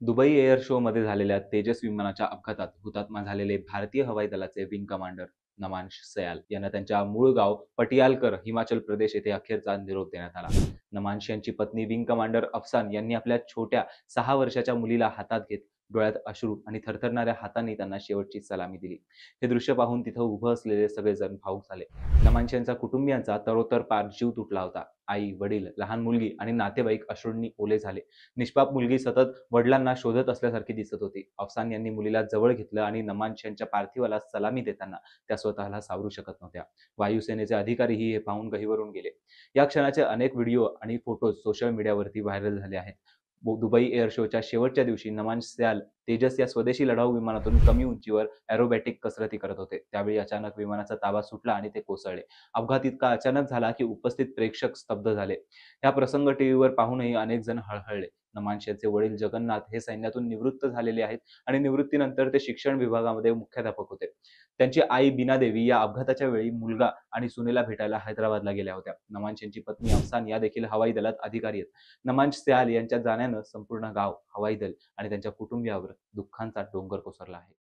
Dubai air show मध्ये झालेल्या तेजस विमानाच्या अपघातात हुतात्मा झालेले भारतीय हवाई दलाचे विंग कमांडर नमांश सयाल यांना त्यांच्या मूळ गाव पटियालकर, हिमाचल प्रदेश येथे अखेरचा निरोप देण्यात आला. नमांश यांची पत्नी विंग कमांडर अफसान यांनी आपल्या छोट्या 6 वर्षाच्या मुलीला हातात घेत डोळ्यात अश्रू आणि थरथरणाऱ्या हातांनी त्यांना शेवटची सलामी दिली. हे दृश्य पाहून तिथं उभं असलेले सगळेजण भावुक झाले. नमांश यांच्या कुटुंबियांचा तरोतर पार जीव तुटला होता. आई, वडील, लहान मुलगी आणि नातेवाईक अश्रूंनी ओले झाले. निष्पाप मुलगी सतत वडिलांना शोधत असल्यासारखी दिसत होती. अफसान यांनी मुलीला जवळ घेतलं आणि नमांश यांच्या पार्थिवाला सलामी देताना त्या स्वतःला सावरू शकत नव्हत्या. वायुसेनेचे अधिकारीही हे पाहून गहिवरून गेले. या क्षणाचे अनेक व्हिडिओ आणि फोटोज सोशल मीडियावरती व्हायरल झाले आहेत. दुबई एअर शोच्या शेवटच्या दिवशी नमांश सयाल तेजस या स्वदेशी लढाऊ विमानातून कमी उंचीवर एरोबॅटिक कसरती करत होते. त्यावेळी अचानक विमानाचा ताबा सुटला आणि ते कोसळले. अपघात इतका अचानक झाला की उपस्थित प्रेक्षक स्तब्ध झाले. हा प्रसंग टीव्हीवर पाहूनही अनेक जण हळहळले. नमांश यांचे वडील जगन्नाथ हे सैन्यातून निवृत्त झालेले आहेत आणि निवृत्तीनंतर ते शिक्षण विभागामध्ये मुख्याध्यापक होते. त्यांची आई बीना देवी या अपघाताच्या वेळी मुलगा आणि सुनेला भेटायला हैदराबादला गेल्या होत्या. नमांश यांची पत्नी अफसान या देखील हवाई दलात अधिकारी आहेत. नमांश सयाल यांच्या जाण्यानं संपूर्ण गाव, हवाई दल आणि त्यांच्या कुटुंबियावर दुःखांचा डोंगर कोसरला आहे.